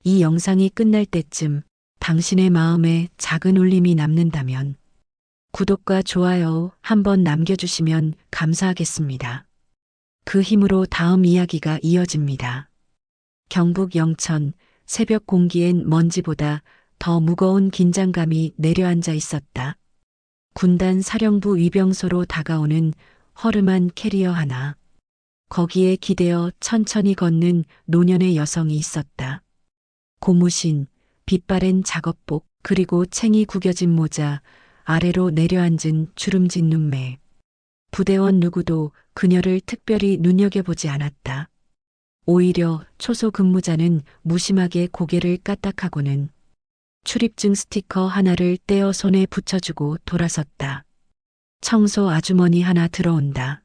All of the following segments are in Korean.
이 영상이 끝날 때쯤 당신의 마음에 작은 울림이 남는다면 구독과 좋아요 한번 남겨주시면 감사하겠습니다. 그 힘으로 다음 이야기가 이어집니다. 경북 영천 새벽 공기엔 먼지보다 더 무거운 긴장감이 내려앉아 있었다. 군단 사령부 위병소로 다가오는 허름한 캐리어 하나. 거기에 기대어 천천히 걷는 노년의 여성이 있었다. 고무신, 빛바랜 작업복, 그리고 챙이 구겨진 모자, 아래로 내려앉은 주름진 눈매. 부대원 누구도 그녀를 특별히 눈여겨보지 않았다. 오히려 초소 근무자는 무심하게 고개를 까딱하고는 출입증 스티커 하나를 떼어 손에 붙여주고 돌아섰다. 청소 아주머니 하나 들어온다.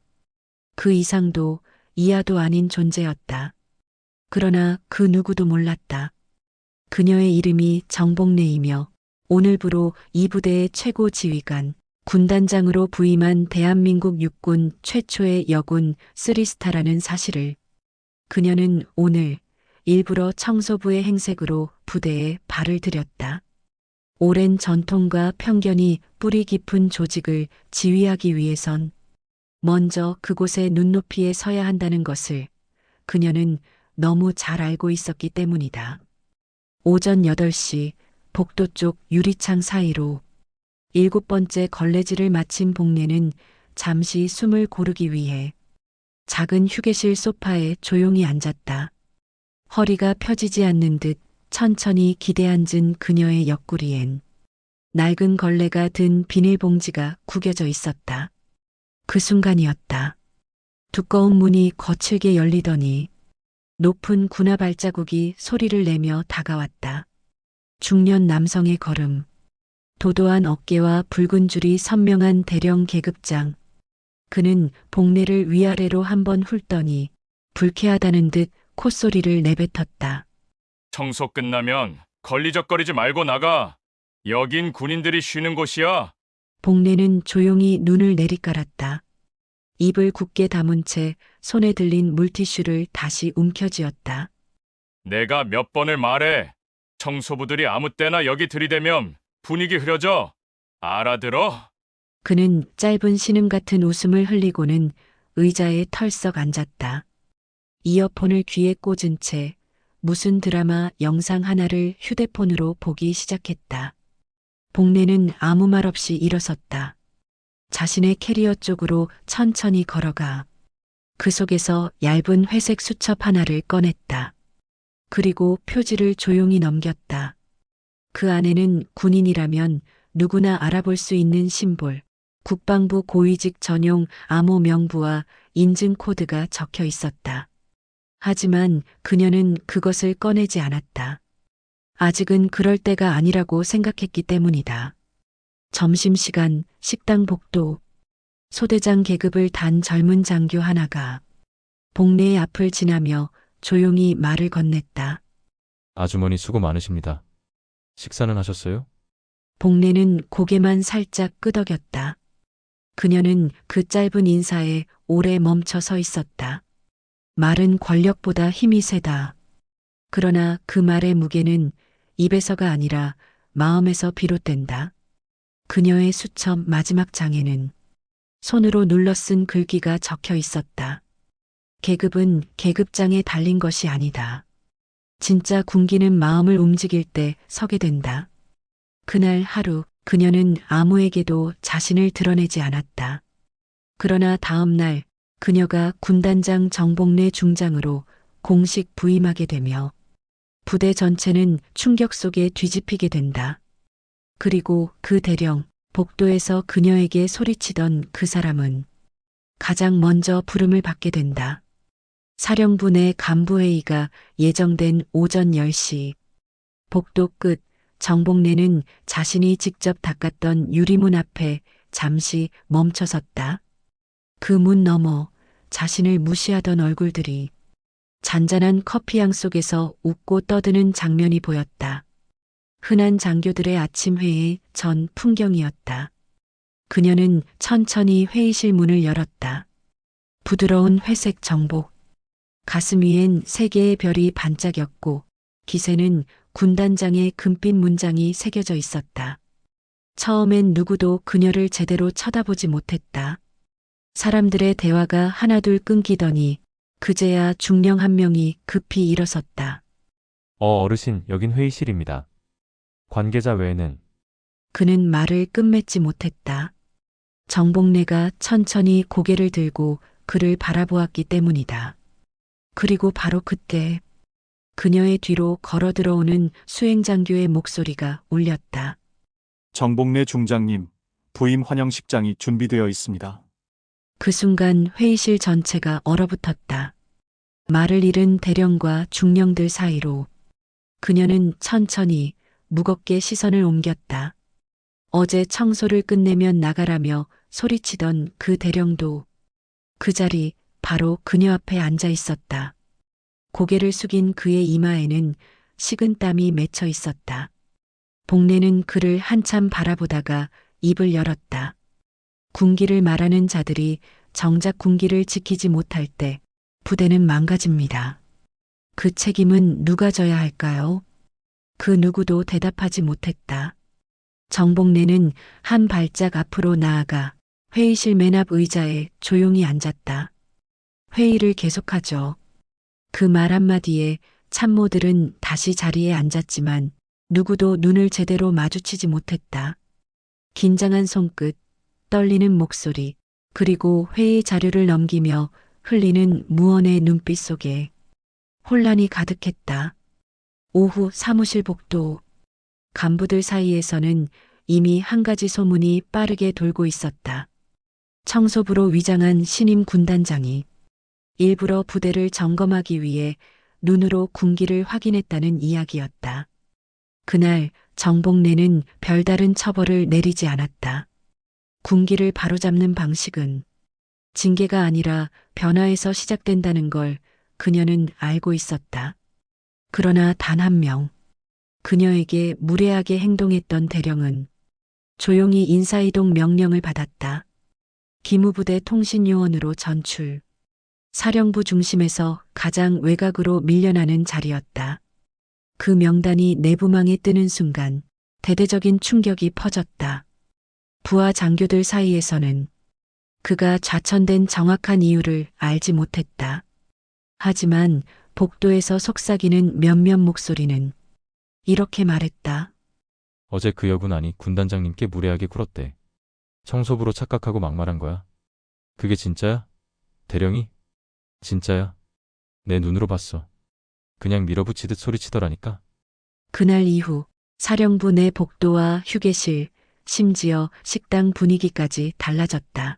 그 이상도 이하도 아닌 존재였다. 그러나 그 누구도 몰랐다. 그녀의 이름이 정복래이며 오늘부로 이 부대의 최고 지휘관, 군단장으로 부임한 대한민국 육군 최초의 여군 3스타라는 사실을 그녀는 오늘 일부러 청소부의 행색으로 부대에 발을 들였다. 오랜 전통과 편견이 뿌리 깊은 조직을 지휘하기 위해선 먼저 그곳의 눈높이에 서야 한다는 것을 그녀는 너무 잘 알고 있었기 때문이다. 오전 8시 복도 쪽 유리창 사이로 7번째 걸레질을 마친 복래는 잠시 숨을 고르기 위해 작은 휴게실 소파에 조용히 앉았다. 허리가 펴지지 않는 듯 천천히 기대앉은 그녀의 옆구리엔 낡은 걸레가 든 비닐봉지가 구겨져 있었다. 그 순간이었다. 두꺼운 문이 거칠게 열리더니 높은 군화 발자국이 소리를 내며 다가왔다. 중년 남성의 걸음, 도도한 어깨와 붉은 줄이 선명한 대령 계급장. 그는 복래를 위아래로 한번 훑더니 불쾌하다는 듯 콧소리를 내뱉었다. 청소 끝나면 걸리적거리지 말고 나가. 여긴 군인들이 쉬는 곳이야. 복래는 조용히 눈을 내리깔았다. 입을 굳게 다문 채 손에 들린 물티슈를 다시 움켜쥐었다. 내가 몇 번을 말해. 청소부들이 아무 때나 여기 들이대면 분위기 흐려져. 알아들어? 그는 짧은 신음 같은 웃음을 흘리고는 의자에 털썩 앉았다. 이어폰을 귀에 꽂은 채 무슨 드라마 영상 하나를 휴대폰으로 보기 시작했다. 복래는 아무 말 없이 일어섰다. 자신의 캐리어 쪽으로 천천히 걸어가 그 속에서 얇은 회색 수첩 하나를 꺼냈다. 그리고 표지를 조용히 넘겼다. 그 안에는 군인이라면 누구나 알아볼 수 있는 심볼, 국방부 고위직 전용 암호 명부와 인증 코드가 적혀 있었다. 하지만 그녀는 그것을 꺼내지 않았다. 아직은 그럴 때가 아니라고 생각했기 때문이다. 점심시간 식당 복도, 소대장 계급을 단 젊은 장교 하나가 복래의 앞을 지나며 조용히 말을 건넸다. 아주머니 수고 많으십니다. 식사는 하셨어요? 복래는 고개만 살짝 끄덕였다. 그녀는 그 짧은 인사에 오래 멈춰 서 있었다. 말은 권력보다 힘이 세다. 그러나 그 말의 무게는 입에서가 아니라 마음에서 비롯된다. 그녀의 수첩 마지막 장에는 손으로 눌러 쓴 글귀가 적혀 있었다. 계급은 계급장에 달린 것이 아니다. 진짜 군기는 마음을 움직일 때 서게 된다. 그날 하루 그녀는 아무에게도 자신을 드러내지 않았다. 그러나 다음 날 그녀가 군단장 정복래 중장으로 공식 부임하게 되며 부대 전체는 충격 속에 뒤집히게 된다. 그리고 그 대령 복도에서 그녀에게 소리치던 그 사람은 가장 먼저 부름을 받게 된다. 사령부 내 간부회의가 예정된 오전 10시. 복도 끝 정복래는 자신이 직접 닦았던 유리문 앞에 잠시 멈춰섰다. 그 문 너머 자신을 무시하던 얼굴들이 잔잔한 커피향 속에서 웃고 떠드는 장면이 보였다. 흔한 장교들의 아침 회의 전 풍경이었다. 그녀는 천천히 회의실 문을 열었다. 부드러운 회색 정복. 가슴 위엔 세 개의 별이 반짝였고 기세는 군단장의 금빛 문장이 새겨져 있었다. 처음엔 누구도 그녀를 제대로 쳐다보지 못했다. 사람들의 대화가 하나둘 끊기더니 그제야 중령 한 명이 급히 일어섰다. 어르신, 여긴 회의실입니다. 관계자 외에는. 그는 말을 끝맺지 못했다. 정복래가 천천히 고개를 들고 그를 바라보았기 때문이다. 그리고 바로 그때 그녀의 뒤로 걸어 들어오는 수행장교의 목소리가 울렸다. 정복래 중장님, 부임 환영식장이 준비되어 있습니다. 그 순간 회의실 전체가 얼어붙었다. 말을 잃은 대령과 중령들 사이로 그녀는 천천히 무겁게 시선을 옮겼다. 어제 청소를 끝내면 나가라며 소리치던 그 대령도 그 자리 바로 그녀 앞에 앉아 있었다. 고개를 숙인 그의 이마에는 식은 땀이 맺혀 있었다. 복래는 그를 한참 바라보다가 입을 열었다. 군기를 말하는 자들이 정작 군기를 지키지 못할 때 부대는 망가집니다. 그 책임은 누가 져야 할까요? 그 누구도 대답하지 못했다. 정복래는 한 발짝 앞으로 나아가 회의실 맨 앞 의자에 조용히 앉았다. 회의를 계속하죠. 그 말 한마디에 참모들은 다시 자리에 앉았지만 누구도 눈을 제대로 마주치지 못했다. 긴장한 손끝, 떨리는 목소리, 그리고 회의 자료를 넘기며 흘리는 무언의 눈빛 속에 혼란이 가득했다. 오후 사무실 복도. 간부들 사이에서는 이미 한 가지 소문이 빠르게 돌고 있었다. 청소부로 위장한 신임 군단장이 일부러 부대를 점검하기 위해 눈으로 군기를 확인했다는 이야기였다. 그날 정복래는 별다른 처벌을 내리지 않았다. 군기를 바로잡는 방식은 징계가 아니라 변화에서 시작된다는 걸 그녀는 알고 있었다. 그러나 단 한 명, 그녀에게 무례하게 행동했던 대령은 조용히 인사이동 명령을 받았다. 기무부대 통신요원으로 전출. 사령부 중심에서 가장 외곽으로 밀려나는 자리였다. 그 명단이 내부망에 뜨는 순간 대대적인 충격이 퍼졌다. 부하 장교들 사이에서는 그가 좌천된 정확한 이유를 알지 못했다. 하지만 복도에서 속삭이는 몇몇 목소리는 이렇게 말했다. 어제 그 여군안이 군단장님께 무례하게 굴었대. 청소부로 착각하고 막말한 거야. 그게 진짜야? 대령이? 진짜야. 내 눈으로 봤어. 그냥 밀어붙이듯 소리치더라니까. 그날 이후 사령부 내 복도와 휴게실, 심지어 식당 분위기까지 달라졌다.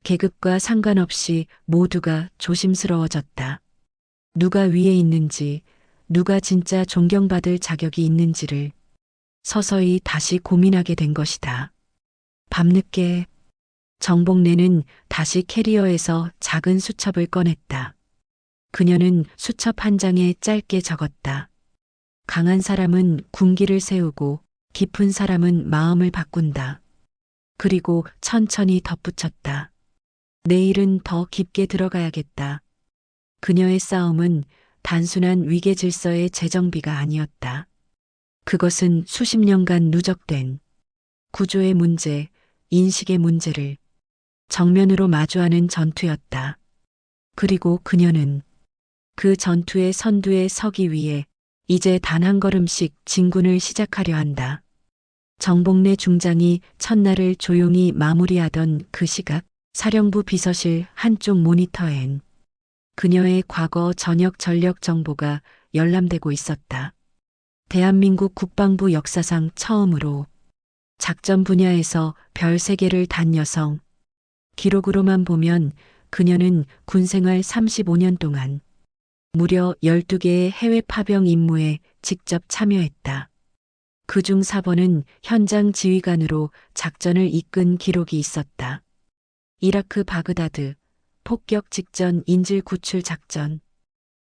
계급과 상관없이 모두가 조심스러워졌다. 누가 위에 있는지, 누가 진짜 존경받을 자격이 있는지를 서서히 다시 고민하게 된 것이다. 밤늦게 정복래는 다시 캐리어에서 작은 수첩을 꺼냈다. 그녀는 수첩 한 장에 짧게 적었다. 강한 사람은 군기를 세우고 깊은 사람은 마음을 바꾼다. 그리고 천천히 덧붙였다. 내일은 더 깊게 들어가야겠다. 그녀의 싸움은 단순한 위계 질서의 재정비가 아니었다. 그것은 수십 년간 누적된 구조의 문제, 인식의 문제를 정면으로 마주하는 전투였다. 그리고 그녀는 그 전투의 선두에 서기 위해 이제 단 한 걸음씩 진군을 시작하려 한다. 정복래 중장이 첫날을 조용히 마무리하던 그 시각, 사령부 비서실 한쪽 모니터엔 그녀의 과거 전역 전력 정보가 열람되고 있었다. 대한민국 국방부 역사상 처음으로 작전 분야에서 별 3개를 단 여성. 기록으로만 보면 그녀는 군생활 35년 동안 무려 12개의 해외 파병 임무에 직접 참여했다. 그중 4번은 현장 지휘관으로 작전을 이끈 기록이 있었다. 이라크 바그다드, 폭격 직전 인질 구출 작전,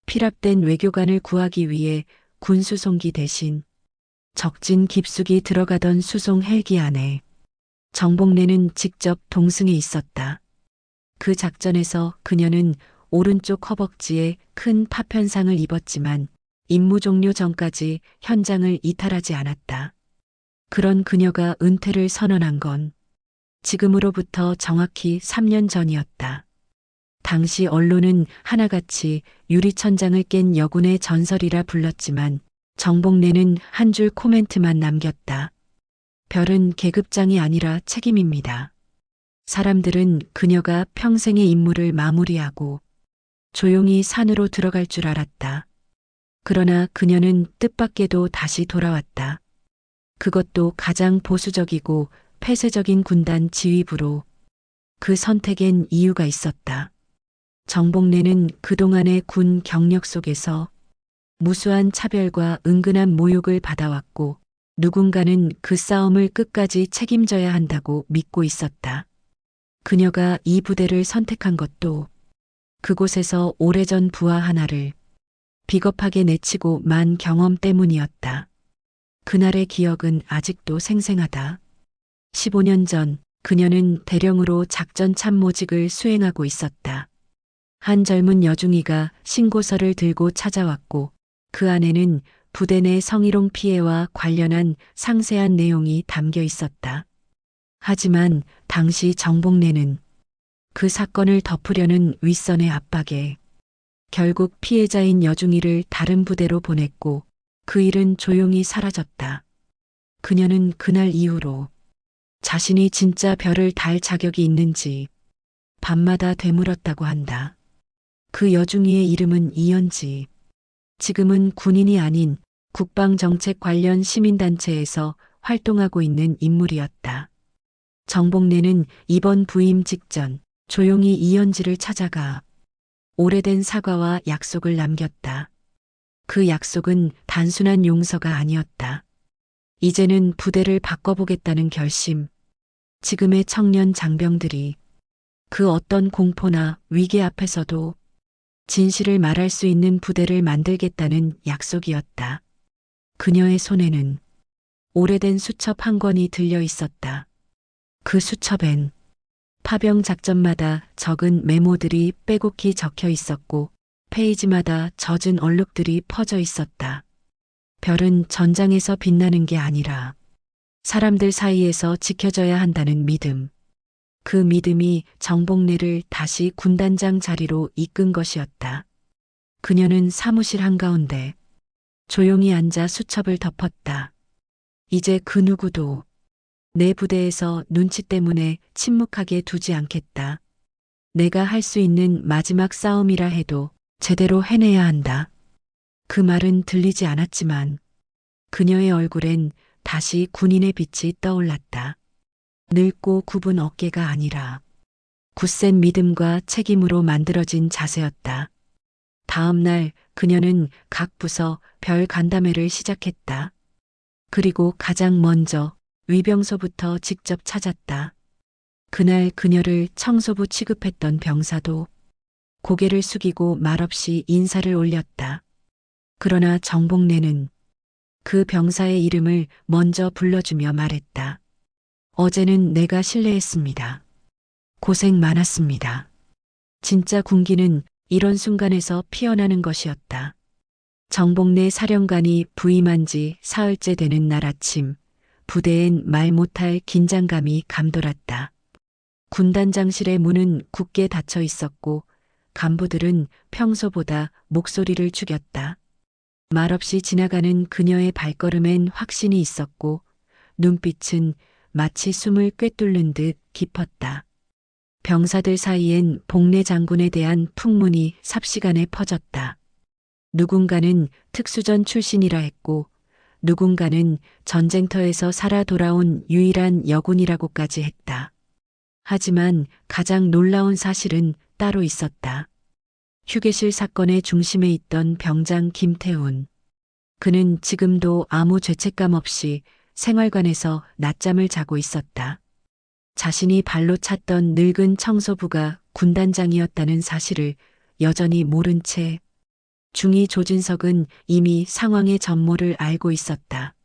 피랍된 외교관을 구하기 위해 군수송기 대신 적진 깊숙이 들어가던 수송 헬기 안에 정복래는 직접 동승해 있었다. 그 작전에서 그녀는 오른쪽 허벅지에 큰 파편상을 입었지만 임무 종료 전까지 현장을 이탈하지 않았다. 그런 그녀가 은퇴를 선언한 건 지금으로부터 정확히 3년 전이었다. 당시 언론은 하나같이 유리천장을 깬 여군의 전설이라 불렀지만 정복래는 한 줄 코멘트만 남겼다. 별은 계급장이 아니라 책임입니다. 사람들은 그녀가 평생의 임무를 마무리하고 조용히 산으로 들어갈 줄 알았다. 그러나 그녀는 뜻밖에도 다시 돌아왔다. 그것도 가장 보수적이고 폐쇄적인 군단 지휘부로. 그 선택엔 이유가 있었다. 정복래는 그동안의 군 경력 속에서 무수한 차별과 은근한 모욕을 받아왔고 누군가는 그 싸움을 끝까지 책임져야 한다고 믿고 있었다. 그녀가 이 부대를 선택한 것도 그곳에서 오래전 부하 하나를 비겁하게 내치고 만 경험 때문이었다. 그날의 기억은 아직도 생생하다. 15년 전 그녀는 대령으로 작전 참모직을 수행하고 있었다. 한 젊은 여중이가 신고서를 들고 찾아왔고 그 안에는 부대 내 성희롱 피해와 관련한 상세한 내용이 담겨 있었다. 하지만 당시 정복래는 그 사건을 덮으려는 윗선의 압박에 결국 피해자인 여중이를 다른 부대로 보냈고 그 일은 조용히 사라졌다. 그녀는 그날 이후로 자신이 진짜 별을 달 자격이 있는지 밤마다 되물었다고 한다. 그 여중이의 이름은 이연지. 지금은 군인이 아닌 국방정책 관련 시민단체에서 활동하고 있는 인물이었다. 정복래는 이번 부임 직전 조용히 이연지를 찾아가 오래된 사과와 약속을 남겼다. 그 약속은 단순한 용서가 아니었다. 이제는 부대를 바꿔보겠다는 결심. 지금의 청년 장병들이 그 어떤 공포나 위기 앞에서도 진실을 말할 수 있는 부대를 만들겠다는 약속이었다. 그녀의 손에는 오래된 수첩 한 권이 들려 있었다. 그 수첩엔 파병 작전마다 적은 메모들이 빼곡히 적혀 있었고 페이지마다 젖은 얼룩들이 퍼져 있었다. 별은 전장에서 빛나는 게 아니라 사람들 사이에서 지켜져야 한다는 믿음. 그 믿음이 정복래를 다시 군단장 자리로 이끈 것이었다. 그녀는 사무실 한가운데 조용히 앉아 수첩을 덮었다. 이제 그 누구도 내 부대에서 눈치 때문에 침묵하게 두지 않겠다. 내가 할 수 있는 마지막 싸움이라 해도 제대로 해내야 한다. 그 말은 들리지 않았지만 그녀의 얼굴엔 다시 군인의 빛이 떠올랐다. 늙고 굽은 어깨가 아니라 굳센 믿음과 책임으로 만들어진 자세였다. 다음 날 그녀는 각 부서 별 간담회를 시작했다. 그리고 가장 먼저 위병소부터 직접 찾았다. 그날 그녀를 청소부 취급했던 병사도 고개를 숙이고 말없이 인사를 올렸다. 그러나 정복래는 그 병사의 이름을 먼저 불러주며 말했다. 어제는 내가 실례했습니다. 고생 많았습니다. 진짜 군기는 이런 순간에서 피어나는 것이었다. 정복래 사령관이 부임한 지 사흘째 되는 날 아침, 부대엔 말 못할 긴장감이 감돌았다. 군단장실의 문은 굳게 닫혀 있었고 간부들은 평소보다 목소리를 죽였다. 말없이 지나가는 그녀의 발걸음엔 확신이 있었고 눈빛은 마치 숨을 꿰뚫는 듯 깊었다. 병사들 사이엔 복래 장군에 대한 풍문이 삽시간에 퍼졌다. 누군가는 특수전 출신이라 했고 누군가는 전쟁터에서 살아 돌아온 유일한 여군이라고까지 했다. 하지만 가장 놀라운 사실은 따로 있었다. 휴게실 사건의 중심에 있던 병장 김태훈. 그는 지금도 아무 죄책감 없이 생활관에서 낮잠을 자고 있었다. 자신이 발로 찼던 늙은 청소부가 군단장이었다는 사실을 여전히 모른 채 중위 조진석은 이미 상황의 전모를 알고 있었다.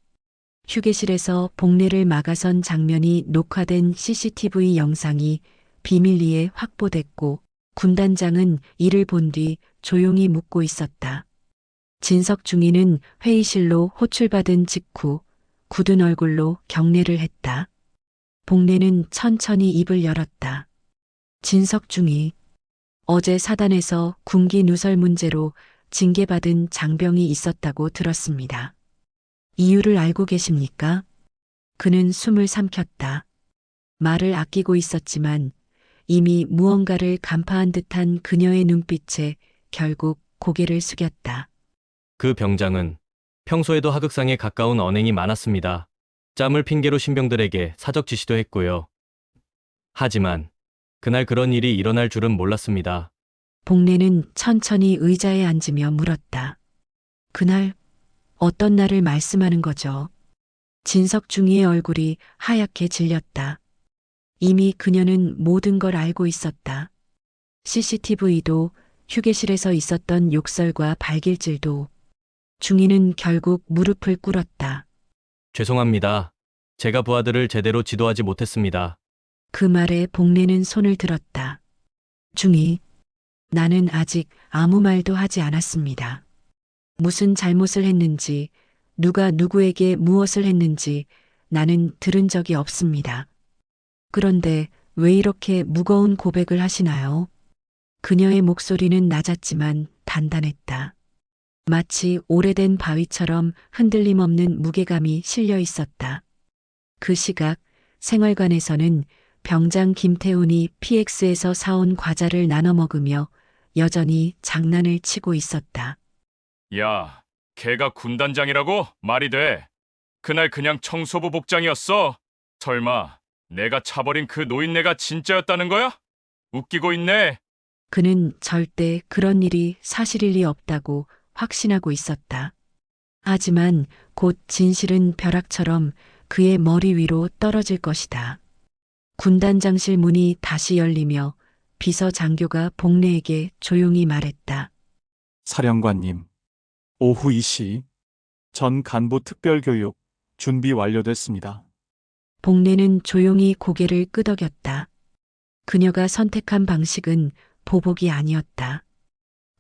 휴게실에서 복래를 막아선 장면이 녹화된 CCTV 영상이 비밀리에 확보됐고 군단장은 이를 본 뒤 조용히 묻고 있었다. 진석 중위는 회의실로 호출받은 직후 굳은 얼굴로 경례를 했다. 복례는 천천히 입을 열었다. 진석 중위. 어제 사단에서 군기 누설 문제로 징계받은 장병이 있었다고 들었습니다. 이유를 알고 계십니까? 그는 숨을 삼켰다. 말을 아끼고 있었지만 이미 무언가를 간파한 듯한 그녀의 눈빛에 결국 고개를 숙였다. 그 병장은 평소에도 하극상에 가까운 언행이 많았습니다. 짬을 핑계로 신병들에게 사적 지시도 했고요. 하지만 그날 그런 일이 일어날 줄은 몰랐습니다. 복례는 천천히 의자에 앉으며 물었다. 그날 어떤 날을 말씀하는 거죠? 진석 중위의 얼굴이 하얗게 질렸다. 이미 그녀는 모든 걸 알고 있었다. CCTV도 휴게실에서 있었던 욕설과 발길질도. 중위는 결국 무릎을 꿇었다. 죄송합니다. 제가 부하들을 제대로 지도하지 못했습니다. 그 말에 복례는 손을 들었다. 중위, 나는 아직 아무 말도 하지 않았습니다. 무슨 잘못을 했는지, 누가 누구에게 무엇을 했는지 나는 들은 적이 없습니다. 그런데 왜 이렇게 무거운 고백을 하시나요? 그녀의 목소리는 낮았지만 단단했다. 마치 오래된 바위처럼 흔들림 없는 무게감이 실려 있었다. 그 시각 생활관에서는 병장 김태훈이 PX에서 사온 과자를 나눠 먹으며 여전히 장난을 치고 있었다. 야, 걔가 군단장이라고? 말이 돼. 그날 그냥 청소부 복장이었어. 설마 내가 차버린 그 노인네가 진짜였다는 거야? 웃기고 있네. 그는 절대 그런 일이 사실일 리 없다고 확신하고 있었다. 하지만 곧 진실은 벼락처럼 그의 머리 위로 떨어질 것이다. 군단장실 문이 다시 열리며 비서 장교가 복례에게 조용히 말했다. 사령관님, 오후 2시 전 간부 특별교육 준비 완료됐습니다. 복례는 조용히 고개를 끄덕였다. 그녀가 선택한 방식은 보복이 아니었다.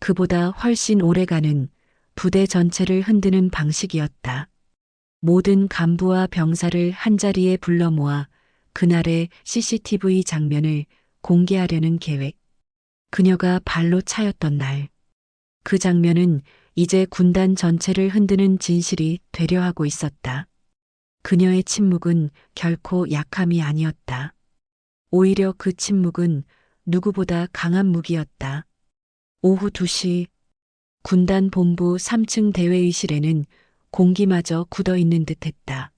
그보다 훨씬 오래가는 부대 전체를 흔드는 방식이었다. 모든 간부와 병사를 한자리에 불러 모아 그날의 CCTV 장면을 공개하려는 계획. 그녀가 발로 차였던 날. 그 장면은 이제 군단 전체를 흔드는 진실이 되려 하고 있었다. 그녀의 침묵은 결코 약함이 아니었다. 오히려 그 침묵은 누구보다 강한 무기였다. 오후 2시 군단 본부 3층 대회의실에는 공기마저 굳어있는 듯했다.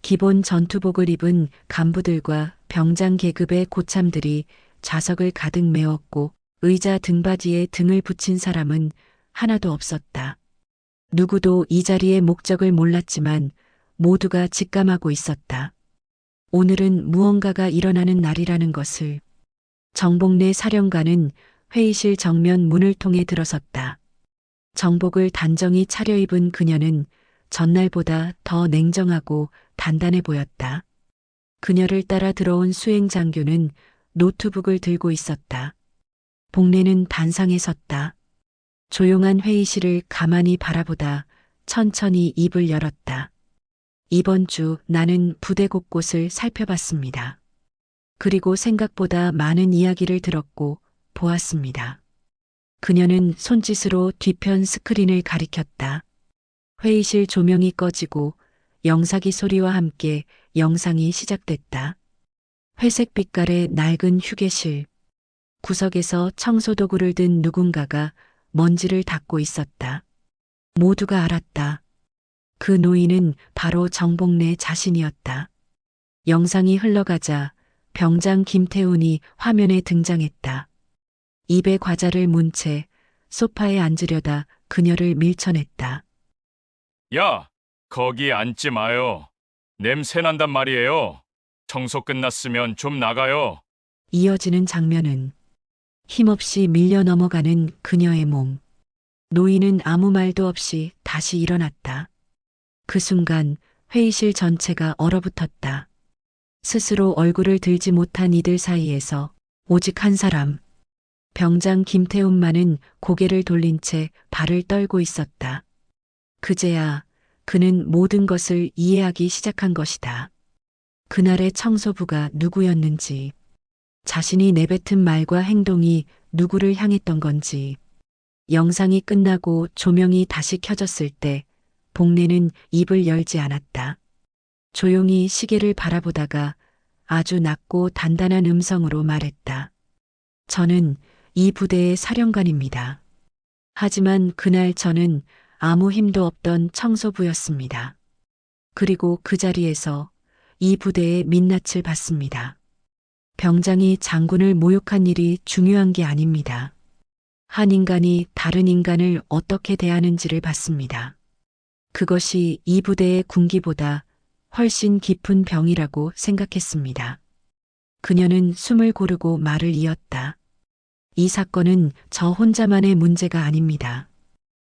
기본 전투복을 입은 간부들과 병장 계급의 고참들이 좌석을 가득 메웠고 의자 등받이에 등을 붙인 사람은 하나도 없었다. 누구도 이 자리의 목적을 몰랐지만 모두가 직감하고 있었다. 오늘은 무언가가 일어나는 날이라는 것을. 정복래 사령관은 회의실 정면 문을 통해 들어섰다. 정복을 단정히 차려입은 그녀는 전날보다 더 냉정하고 단단해 보였다. 그녀를 따라 들어온 수행 장교는 노트북을 들고 있었다. 복례는 단상에 섰다. 조용한 회의실을 가만히 바라보다 천천히 입을 열었다. 이번 주 나는 부대 곳곳을 살펴봤습니다. 그리고 생각보다 많은 이야기를 들었고 보았습니다. 그녀는 손짓으로 뒤편 스크린을 가리켰다. 회의실 조명이 꺼지고 영사기 소리와 함께 영상이 시작됐다. 회색 빛깔의 낡은 휴게실. 구석에서 청소도구를 든 누군가가 먼지를 닦고 있었다. 모두가 알았다. 그 노인은 바로 정복래 자신이었다. 영상이 흘러가자 병장 김태훈이 화면에 등장했다. 입에 과자를 문 채 소파에 앉으려다 그녀를 밀쳐냈다. 야, 거기 앉지 마요. 냄새 난단 말이에요. 청소 끝났으면 좀 나가요. 이어지는 장면은 힘없이 밀려 넘어가는 그녀의 몸. 노인은 아무 말도 없이 다시 일어났다. 그 순간 회의실 전체가 얼어붙었다. 스스로 얼굴을 들지 못한 이들 사이에서 오직 한 사람, 병장 김태훈만은 고개를 돌린 채 발을 떨고 있었다. 그제야 그는 모든 것을 이해하기 시작한 것이다. 그날의 청소부가 누구였는지, 자신이 내뱉은 말과 행동이 누구를 향했던 건지. 영상이 끝나고 조명이 다시 켜졌을 때 복례는 입을 열지 않았다. 조용히 시계를 바라보다가 아주 낮고 단단한 음성으로 말했다. 저는 이 부대의 사령관입니다. 하지만 그날 저는 아무 힘도 없던 청소부였습니다. 그리고 그 자리에서 이 부대의 민낯을 받습니다. 병장이 장군을 모욕한 일이 중요한 게 아닙니다. 한 인간이 다른 인간을 어떻게 대하는지를 봤습니다. 그것이 이 부대의 군기보다 훨씬 깊은 병이라고 생각했습니다. 그녀는 숨을 고르고 말을 이었다. 이 사건은 저 혼자만의 문제가 아닙니다.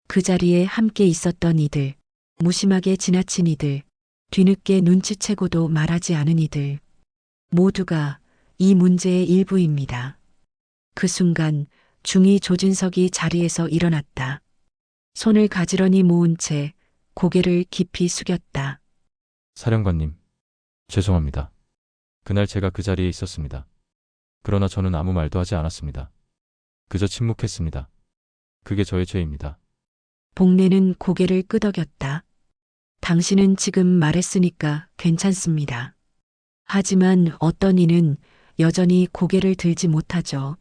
그 자리에 함께 있었던 이들, 무심하게 지나친 이들, 뒤늦게 눈치채고도 말하지 않은 이들, 모두가 이 문제의 일부입니다. 그 순간 중위 조진석이 자리에서 일어났다. 손을 가지런히 모은 채 고개를 깊이 숙였다. 사령관님, 죄송합니다. 그날 제가 그 자리에 있었습니다. 그러나 저는 아무 말도 하지 않았습니다. 그저 침묵했습니다. 그게 저의 죄입니다. 복례는 고개를 끄덕였다. 당신은 지금 말했으니까 괜찮습니다. 하지만 어떤 이는 여전히 고개를 들지 못하죠.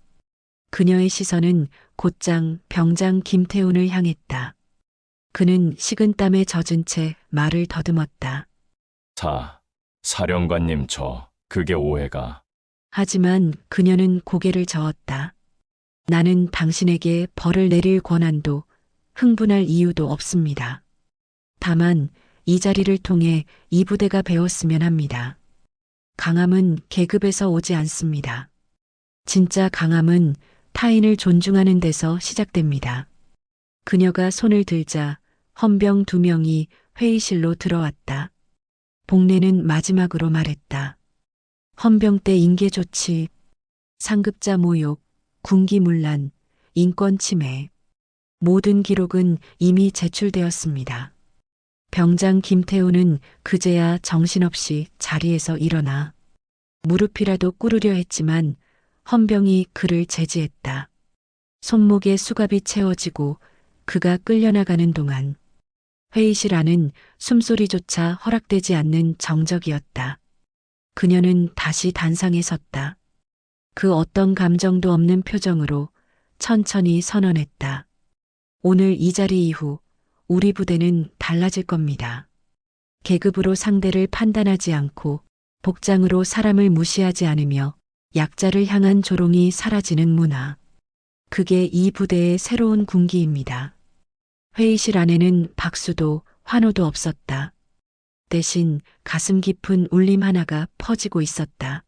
그녀의 시선은 곧장 병장 김태훈을 향했다. 그는 식은땀에 젖은 채 말을 더듬었다. 사령관님 그게 오해가. 하지만 그녀는 고개를 저었다. 나는 당신에게 벌을 내릴 권한도 흥분할 이유도 없습니다. 다만 이 자리를 통해 이 부대가 배웠으면 합니다. 강함은 계급에서 오지 않습니다. 진짜 강함은 타인을 존중하는 데서 시작됩니다. 그녀가 손을 들자 헌병 2명이 회의실로 들어왔다. 복례는 마지막으로 말했다. 헌병 때 인계 조치, 상급자 모욕, 군기문란, 인권 침해. 모든 기록은 이미 제출되었습니다. 병장 김태우는 그제야 정신없이 자리에서 일어나 무릎이라도 꿇으려 했지만 헌병이 그를 제지했다. 손목에 수갑이 채워지고 그가 끌려나가는 동안 회의실 안은 숨소리조차 허락되지 않는 정적이었다. 그녀는 다시 단상에 섰다. 그 어떤 감정도 없는 표정으로 천천히 선언했다. 오늘 이 자리 이후 우리 부대는 달라질 겁니다. 계급으로 상대를 판단하지 않고 복장으로 사람을 무시하지 않으며 약자를 향한 조롱이 사라지는 문화. 그게 이 부대의 새로운 군기입니다. 회의실 안에는 박수도 환호도 없었다. 대신 가슴 깊은 울림 하나가 퍼지고 있었다.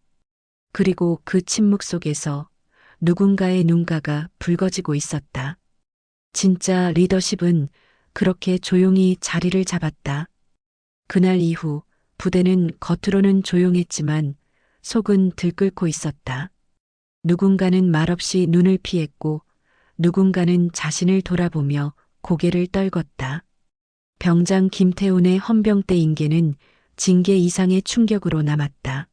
그리고 그 침묵 속에서 누군가의 눈가가 붉어지고 있었다. 진짜 리더십은 그렇게 조용히 자리를 잡았다. 그날 이후 부대는 겉으로는 조용했지만 속은 들끓고 있었다. 누군가는 말없이 눈을 피했고 누군가는 자신을 돌아보며 고개를 떨궜다. 병장 김태훈의 헌병 때 인계는 징계 이상의 충격으로 남았다.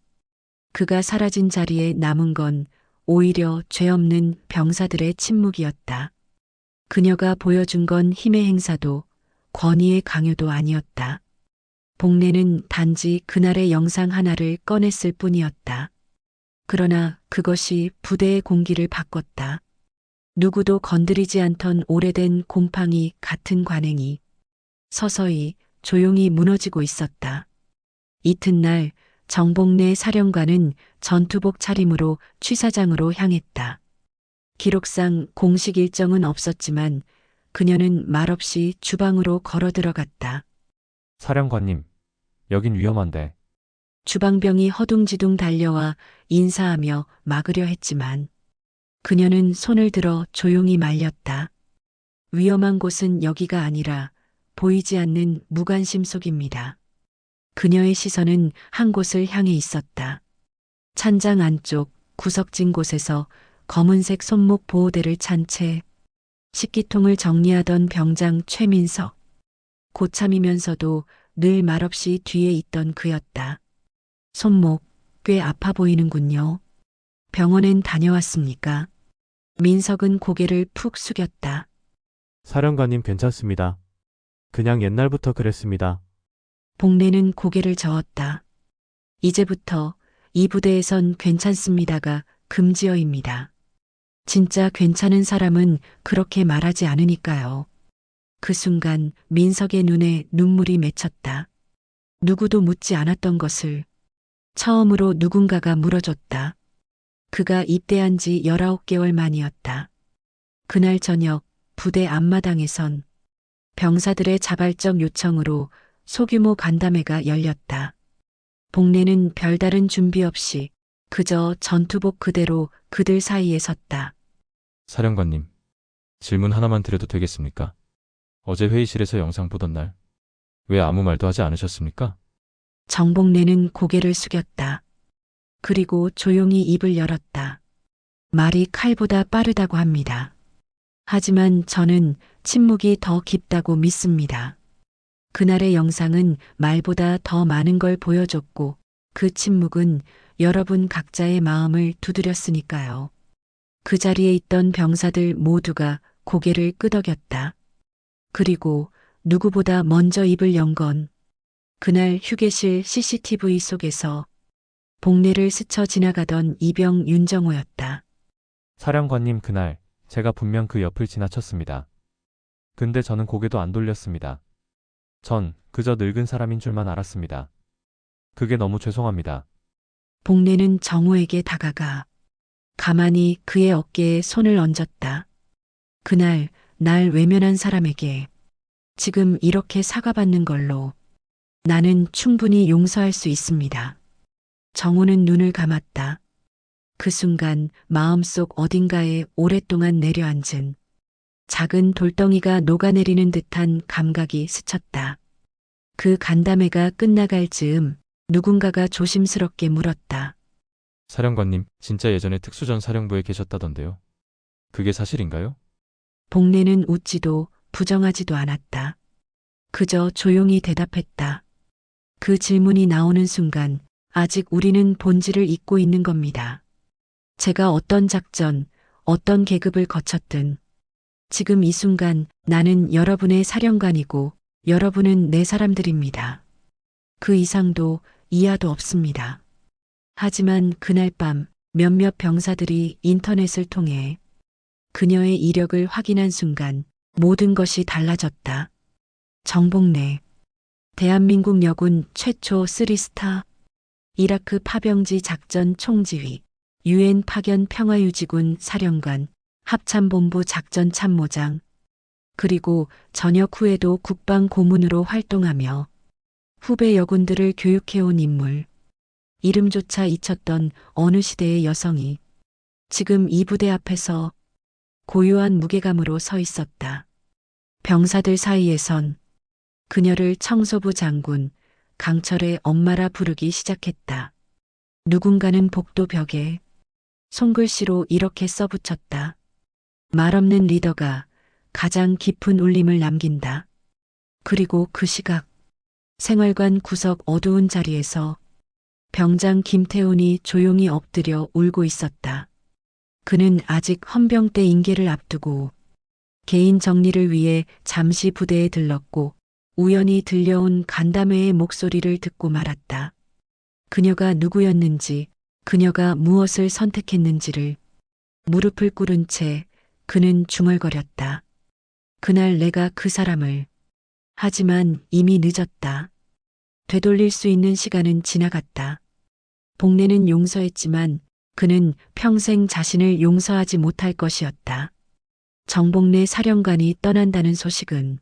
그가 사라진 자리에 남은 건 오히려 죄 없는 병사들의 침묵이었다. 그녀가 보여준 건 힘의 행사도 권위의 강요도 아니었다. 복례는 단지 그날의 영상 하나를 꺼냈을 뿐이었다. 그러나 그것이 부대의 공기를 바꿨다. 누구도 건드리지 않던 오래된 곰팡이 같은 관행이 서서히 조용히 무너지고 있었다. 이튿날 정복래 사령관은 전투복 차림으로 취사장으로 향했다. 기록상 공식 일정은 없었지만 그녀는 말없이 주방으로 걸어 들어갔다. 사령관님, 여긴 위험한데. 주방병이 허둥지둥 달려와 인사하며 막으려 했지만 그녀는 손을 들어 조용히 말렸다. 위험한 곳은 여기가 아니라 보이지 않는 무관심 속입니다. 그녀의 시선은 한 곳을 향해 있었다. 찬장 안쪽 구석진 곳에서 검은색 손목 보호대를 찬 채 식기통을 정리하던 병장 최민석. 고참이면서도 늘 말없이 뒤에 있던 그였다. 손목 꽤 아파 보이는군요. 병원엔 다녀왔습니까? 민석은 고개를 푹 숙였다. 사령관님 괜찮습니다. 그냥 옛날부터 그랬습니다. 복내는 고개를 저었다. 이제부터 이 부대에선 괜찮습니다가 금지어입니다. 진짜 괜찮은 사람은 그렇게 말하지 않으니까요. 그 순간 민석의 눈에 눈물이 맺혔다. 누구도 묻지 않았던 것을 처음으로 누군가가 물어줬다. 그가 입대한 지 19개월 만이었다. 그날 저녁 부대 앞마당에선 병사들의 자발적 요청으로 소규모 간담회가 열렸다. 복내는 별다른 준비 없이 그저 전투복 그대로 그들 사이에 섰다. 사령관님, 질문 하나만 드려도 되겠습니까? 어제 회의실에서 영상 보던 날, 왜 아무 말도 하지 않으셨습니까? 정복래는 고개를 숙였다. 그리고 조용히 입을 열었다. 말이 칼보다 빠르다고 합니다. 하지만 저는 침묵이 더 깊다고 믿습니다. 그날의 영상은 말보다 더 많은 걸 보여줬고 그 침묵은 여러분 각자의 마음을 두드렸으니까요. 그 자리에 있던 병사들 모두가 고개를 끄덕였다. 그리고 누구보다 먼저 입을 연 건 그날 휴게실 CCTV 속에서 복례를 스쳐 지나가던 이병 윤정호였다. 사령관님 그날 제가 분명 그 옆을 지나쳤습니다. 근데 저는 고개도 안 돌렸습니다. 전 그저 늙은 사람인 줄만 알았습니다. 그게 너무 죄송합니다. 복례는 정호에게 다가가 가만히 그의 어깨에 손을 얹었다. 그날 날 외면한 사람에게 지금 이렇게 사과받는 걸로 나는 충분히 용서할 수 있습니다. 정호는 눈을 감았다. 그 순간 마음속 어딘가에 오랫동안 내려앉은 작은 돌덩이가 녹아내리는 듯한 감각이 스쳤다. 그 간담회가 끝나갈 즈음 누군가가 조심스럽게 물었다. 사령관님, 진짜 예전에 특수전 사령부에 계셨다던데요. 그게 사실인가요? 복례는 웃지도 부정하지도 않았다. 그저 조용히 대답했다. 그 질문이 나오는 순간 아직 우리는 본질을 잊고 있는 겁니다. 제가 어떤 작전, 어떤 계급을 거쳤든 지금 이 순간 나는 여러분의 사령관이고 여러분은 내 사람들입니다. 그 이상도 이하도 없습니다. 하지만 그날 밤 몇몇 병사들이 인터넷을 통해 그녀의 이력을 확인한 순간 모든 것이 달라졌다. 정복래, 대한민국 여군 최초 3스타, 이라크 파병지 작전 총지휘, UN 파견 평화유지군 사령관, 합참본부 작전 참모장, 그리고 전역 후에도 국방 고문으로 활동하며 후배 여군들을 교육해온 인물, 이름조차 잊혔던 어느 시대의 여성이 지금 이 부대 앞에서 고요한 무게감으로 서 있었다. 병사들 사이에선 그녀를 청소부 장군 강철의 엄마라 부르기 시작했다. 누군가는 복도 벽에 손글씨로 이렇게 써붙였다. 말 없는 리더가 가장 깊은 울림을 남긴다. 그리고 그 시각 생활관 구석 어두운 자리에서 병장 김태훈이 조용히 엎드려 울고 있었다. 그는 아직 헌병대 인계를 앞두고 개인 정리를 위해 잠시 부대에 들렀고 우연히 들려온 간담회의 목소리를 듣고 말았다. 그녀가 누구였는지, 그녀가 무엇을 선택했는지를 무릎을 꿇은 채 그는 중얼거렸다. 그날 내가 그 사람을, 하지만 이미 늦었다. 되돌릴 수 있는 시간은 지나갔다. 복례는 용서했지만 그는 평생 자신을 용서하지 못할 것이었다. 정복래 사령관이 떠난다는 소식은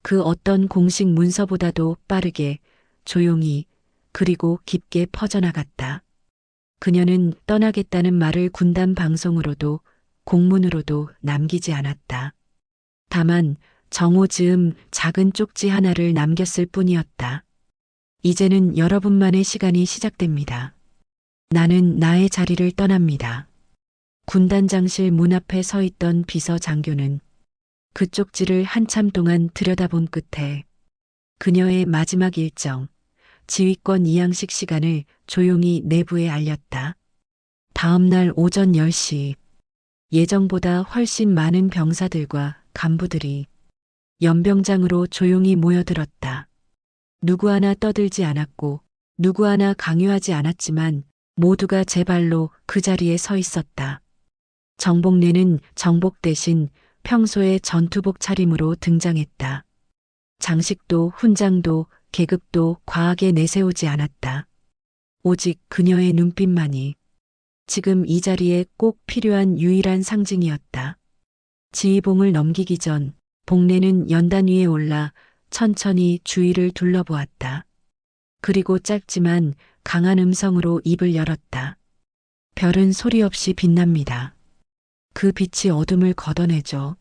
그 어떤 공식 문서보다도 빠르게, 조용히, 그리고 깊게 퍼져나갔다. 그녀는 떠나겠다는 말을 군단 방송으로도 공문으로도 남기지 않았다. 다만 정오 즈음 작은 쪽지 하나를 남겼을 뿐이었다. 이제는 여러분만의 시간이 시작됩니다. 나는 나의 자리를 떠납니다. 군단장실 문 앞에 서 있던 비서 장교는 그 쪽지를 한참 동안 들여다본 끝에 그녀의 마지막 일정, 지휘권 이양식 시간을 조용히 내부에 알렸다. 다음 날 오전 10시, 예정보다 훨씬 많은 병사들과 간부들이 연병장으로 조용히 모여들었다. 누구 하나 떠들지 않았고 누구 하나 강요하지 않았지만 모두가 제 발로 그 자리에 서 있었다. 정복래는 정복 대신 평소의 전투복 차림으로 등장했다. 장식도 훈장도 계급도 과하게 내세우지 않았다. 오직 그녀의 눈빛만이 지금 이 자리에 꼭 필요한 유일한 상징이었다. 지휘봉을 넘기기 전 복래는 연단 위에 올라 천천히 주위를 둘러보았다. 그리고 짧지만 강한 음성으로 입을 열었다. 별은 소리 없이 빛납니다. 그 빛이 어둠을 걷어내죠.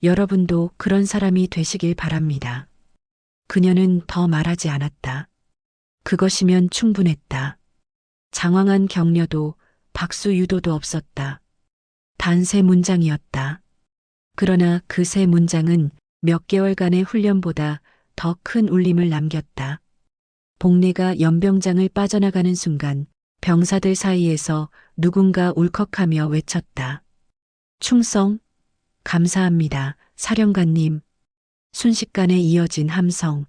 여러분도 그런 사람이 되시길 바랍니다. 그녀는 더 말하지 않았다. 그것이면 충분했다. 장황한 격려도 박수 유도도 없었다. 단 3문장이었다. 그러나 그 3문장은 몇 개월간의 훈련보다 더 큰 울림을 남겼다. 복래가 연병장을 빠져나가는 순간 병사들 사이에서 누군가 울컥하며 외쳤다. 충성, 감사합니다, 사령관님. 순식간에 이어진 함성.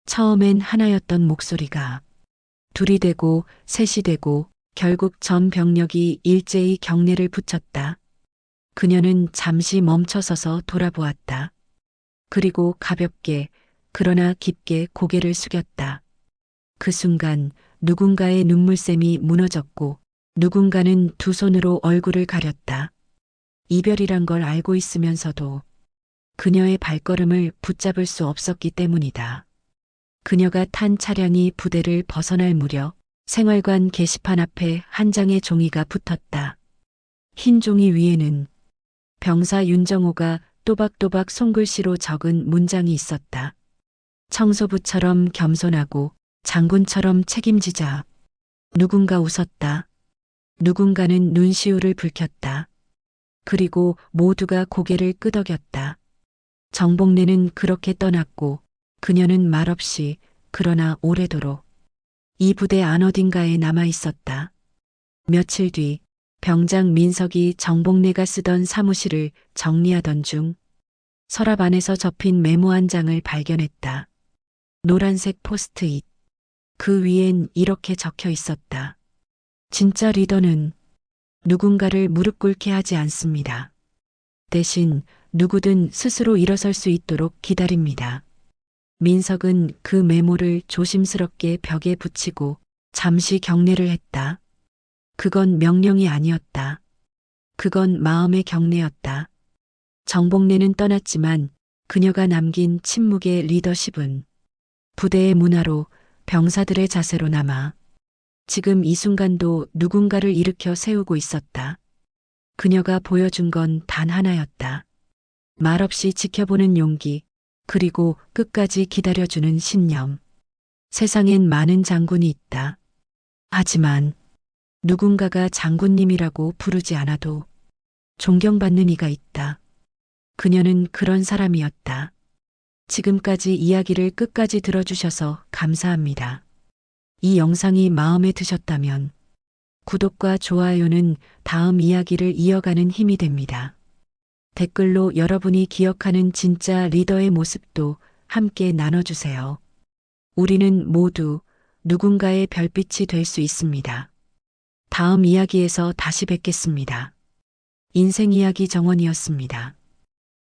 처음엔 하나였던 목소리가 둘이 되고 셋이 되고 결국 전 병력이 일제히 경례를 붙였다. 그녀는 잠시 멈춰서서 돌아보았다. 그리고 가볍게 그러나 깊게 고개를 숙였다. 그 순간 누군가의 눈물샘이 무너졌고 누군가는 두 손으로 얼굴을 가렸다. 이별이란 걸 알고 있으면서도 그녀의 발걸음을 붙잡을 수 없었기 때문이다. 그녀가 탄 차량이 부대를 벗어날 무렵 생활관 게시판 앞에 한 장의 종이가 붙었다. 흰 종이 위에는 병사 윤정호가 또박또박 손글씨로 적은 문장이 있었다. 청소부처럼 겸손하고 장군처럼 책임지자. 누군가 웃었다. 누군가는 눈시울을 붉혔다. 그리고 모두가 고개를 끄덕였다. 정복래는 그렇게 떠났고 그녀는 말없이 그러나 오래도록 이 부대 안 어딘가에 남아 있었다. 며칠 뒤 병장 민석이 정복래가 쓰던 사무실을 정리하던 중 서랍 안에서 접힌 메모 한 장을 발견했다. 노란색 포스트잇. 그 위엔 이렇게 적혀 있었다. 진짜 리더는 누군가를 무릎 꿇게 하지 않습니다. 대신 누구든 스스로 일어설 수 있도록 기다립니다. 민석은 그 메모를 조심스럽게 벽에 붙이고 잠시 경례를 했다. 그건 명령이 아니었다. 그건 마음의 경례였다. 정복래는 떠났지만 그녀가 남긴 침묵의 리더십은 부대의 문화로 병사들의 자세로 남아 지금 이 순간도 누군가를 일으켜 세우고 있었다. 그녀가 보여준 건 단 하나였다. 말없이 지켜보는 용기, 그리고 끝까지 기다려주는 신념. 세상엔 많은 장군이 있다. 하지만 누군가가 장군님이라고 부르지 않아도 존경받는 이가 있다. 그녀는 그런 사람이었다. 지금까지 이야기를 끝까지 들어주셔서 감사합니다. 이 영상이 마음에 드셨다면 구독과 좋아요는 다음 이야기를 이어가는 힘이 됩니다. 댓글로 여러분이 기억하는 진짜 리더의 모습도 함께 나눠주세요. 우리는 모두 누군가의 별빛이 될 수 있습니다. 다음 이야기에서 다시 뵙겠습니다. 인생 이야기 정원이었습니다.